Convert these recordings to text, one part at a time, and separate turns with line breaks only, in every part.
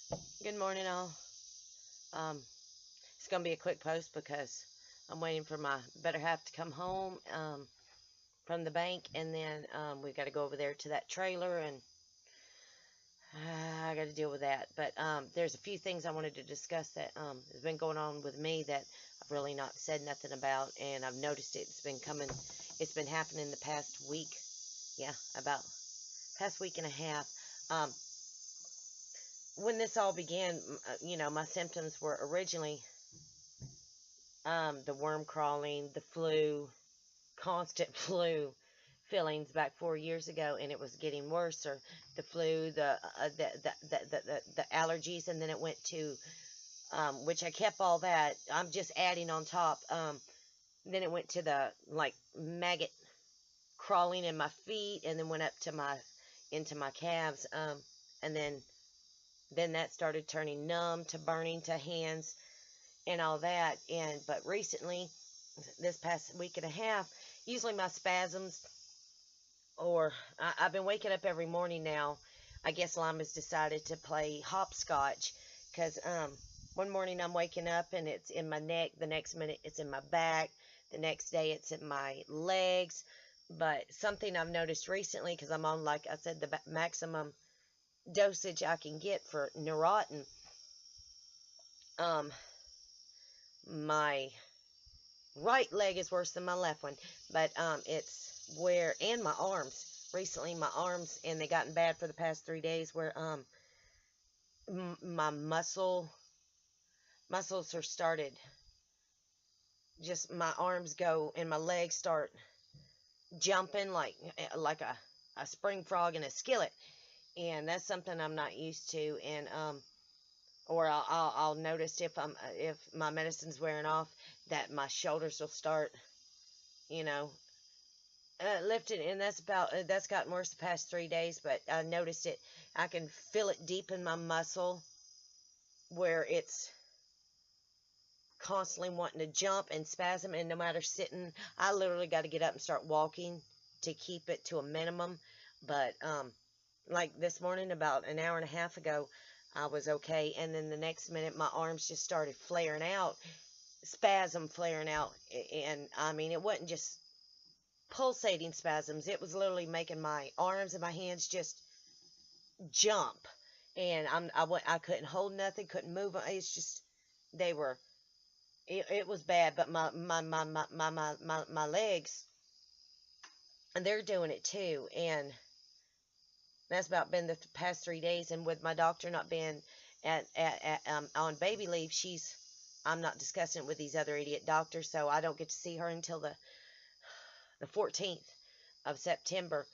Good morning, all. It's gonna be a quick post because I'm waiting for my better half to come home from the bank, and then we've got to go over there to that trailer, and I got to deal with that. But there's a few things I wanted to discuss that has been going on with me that I've really not said nothing about, and I've noticed it. It's been coming. It's been happening the past week. Yeah, about past week and a half. Um, when this all began, my symptoms were originally the worm crawling, the flu, constant flu feelings back 4 years ago, and it was getting worse. Or the flu, the allergies, and then it went to which I kept all that. I'm just adding on top. Then it went to the like maggot crawling in my feet, and then went up to my into my calves. And then that started turning numb to burning to hands and all that. And but recently, this past week and a half, usually my spasms, or I've been waking up every morning now. I guess Lima's decided to play hopscotch because one morning I'm waking up and it's in my neck, the next minute it's in my back, the next day it's in my legs. But something I've noticed recently, because I'm on, like I said, the maximum dosage I can get for Neurontin, um, my right leg is worse than my left one, but it's where, and my arms. Recently, my arms, and they gotten bad for the past 3 days, where my muscles are started. Just my arms go and my legs start jumping like a spring frog in a skillet, and that's something I'm not used to. And or I'll notice if my medicine's wearing off, that my shoulders will start, you know, lifted, and that's gotten worse the past 3 days. But I noticed it. I can feel it deep in my muscle, where it's constantly wanting to jump and spasm, and no matter sitting, I literally got to get up and start walking to keep it to a minimum. But like this morning, about an hour and a half ago, I was okay, and then the next minute my arms just started flaring out, spasm flaring out. And I mean, it wasn't just pulsating spasms, it was literally making my arms and my hands just jump. And I couldn't hold nothing, couldn't move. It's just, they were, it was bad. But my legs, and they're doing it too. And that's about been the past 3 days. And with my doctor not being on baby leave, I'm not discussing it with these other idiot doctors, so I don't get to see her until the 14th of September.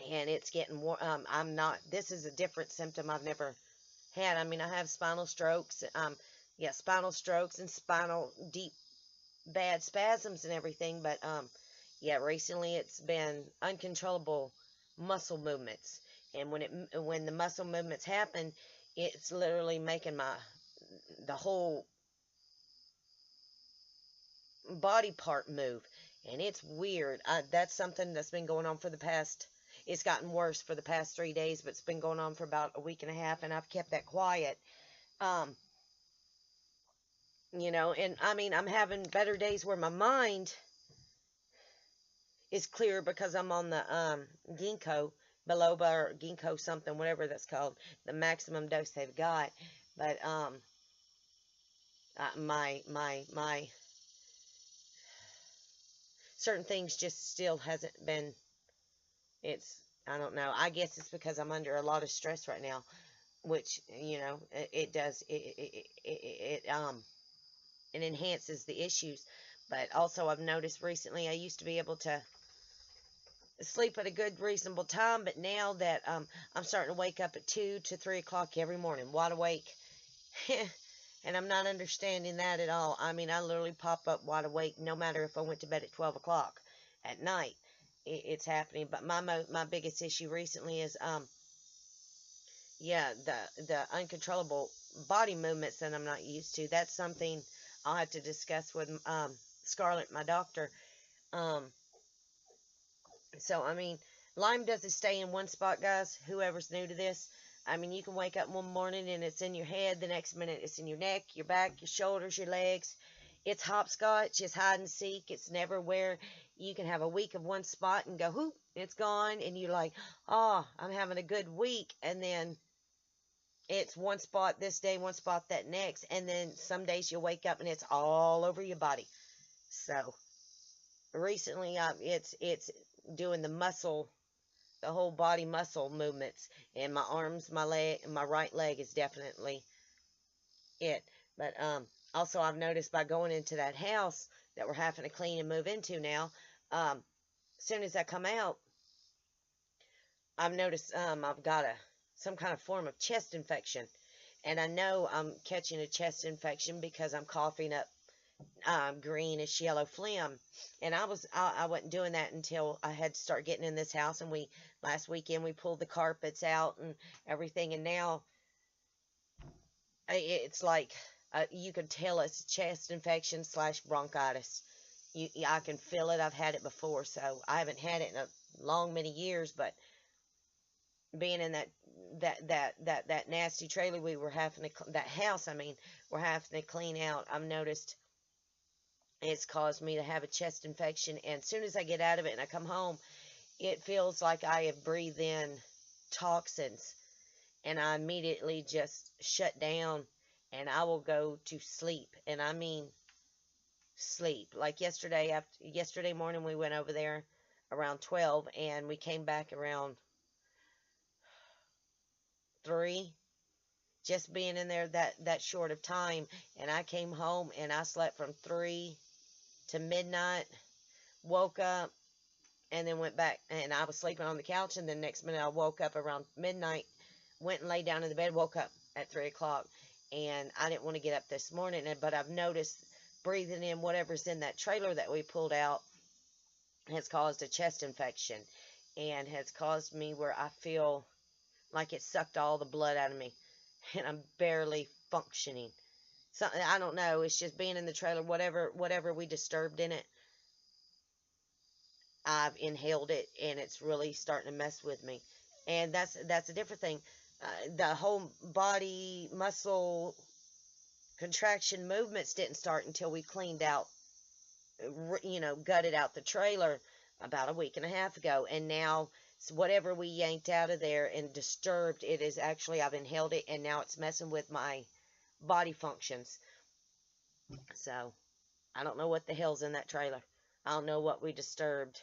And it's getting warm. I'm not, this is a different symptom I've never had. I mean, I have spinal strokes, yeah, spinal strokes and spinal deep bad spasms and everything. But yeah, recently it's been uncontrollable muscle movements. And when the muscle movements happen, it's literally making the whole body part move. And it's weird. That's something that's been going on for the past, it's gotten worse for the past 3 days, but it's been going on for about a week and a half, and I've kept that quiet. Um, and I mean, I'm having better days where my mind is clear because I'm on the ginkgo biloba, or ginkgo something, whatever that's called, the maximum dose they've got. But my certain things just still hasn't been. It's, I don't know. I guess it's because I'm under a lot of stress right now, which, it does, it enhances the issues. But also, I've noticed recently, I used to be able to sleep at a good, reasonable time, but now that I'm starting to wake up at 2 to 3 o'clock every morning, wide awake. And I'm not understanding that at all. I mean, I literally pop up wide awake, no matter if I went to bed at 12 o'clock at night. It's happening. But my biggest issue recently is yeah, the uncontrollable body movements that I'm not used to. That's something I'll have to discuss with Scarlett, my doctor. So I mean, Lyme doesn't stay in one spot, guys. Whoever's new to this, I mean, you can wake up one morning and it's in your head, the next minute it's in your neck, your back, your shoulders, your legs. It's hopscotch, it's hide and seek, it's never where you can have a week of one spot and go, whoop, it's gone, and you're like, oh, I'm having a good week, and then it's one spot this day, one spot that next, and then some days you'll wake up and it's all over your body. So recently, it's doing the whole body muscle movements, and my arms, my leg, my right leg is definitely it. But also I've noticed by going into that house that we're having to clean and move into now, as soon as I come out, I've noticed I've got some kind of form of chest infection, and I know I'm catching a chest infection because I'm coughing up greenish yellow phlegm, and I wasn't doing that until I had to start getting in this house, and last weekend we pulled the carpets out and everything, and now it's like you could tell it's chest infection / bronchitis. I can feel it. I've had it before, so I haven't had it in a long many years, but being in that nasty trailer we were having to, that house, I mean, we're having to clean out, I've noticed it's caused me to have a chest infection, and as soon as I get out of it and I come home, it feels like I have breathed in toxins, and I immediately just shut down, and I will go to sleep, and I mean sleep. Like yesterday morning we went over there around 12, and we came back around 3, just being in there that short of time, and I came home and I slept from 3 to midnight, woke up, and then went back, and I was sleeping on the couch, and then next minute I woke up around midnight, went and lay down in the bed, woke up at 3 o'clock, and I didn't want to get up this morning, but I've noticed breathing in whatever's in that trailer that we pulled out has caused a chest infection, and has caused me where I feel like it sucked all the blood out of me, and I'm barely functioning. Something, I don't know, it's just being in the trailer, whatever we disturbed in it, I've inhaled it, and it's really starting to mess with me. And that's a different thing. The whole body muscle contraction movements didn't start until we cleaned out, gutted out the trailer about a week and a half ago, and now whatever we yanked out of there and disturbed, it is actually, I've inhaled it, and now it's messing with my body functions. So I don't know what the hell's in that trailer. I don't know what we disturbed,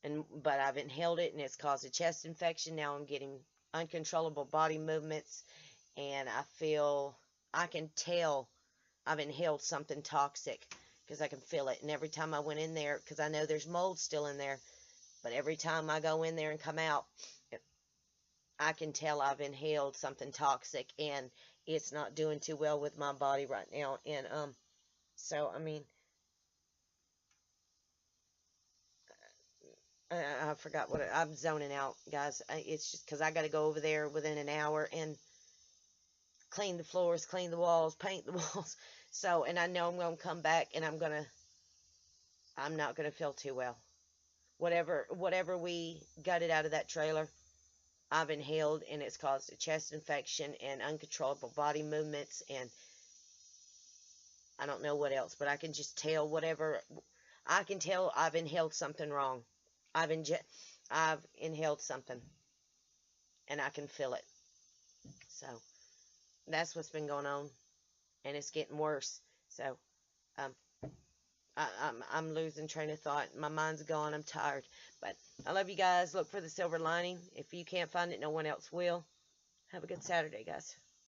but I've inhaled it, and it's caused a chest infection. Now I'm getting uncontrollable body movements, and I can tell I've inhaled something toxic, because I can feel it. And every time I went in there, because I know there's mold still in there, but every time I go in there and come out, I can tell I've inhaled something toxic, and it's not doing too well with my body right now. And so I mean, I forgot I'm zoning out, guys. It's just because I got to go over there within an hour and clean the floors, clean the walls, paint the walls. So, and I know I'm going to come back, and I'm not going to feel too well. Whatever we gutted out of that trailer, I've inhaled, and it's caused a chest infection and uncontrollable body movements, and I don't know what else, but I can just tell I can tell I've inhaled something wrong. I've inhaled something, and I can feel it. So that's what's been going on, and it's getting worse. So I'm losing train of thought. My mind's gone. I'm tired. But I love you guys. Look for the silver lining. If you can't find it, no one else will. Have a good Saturday, guys.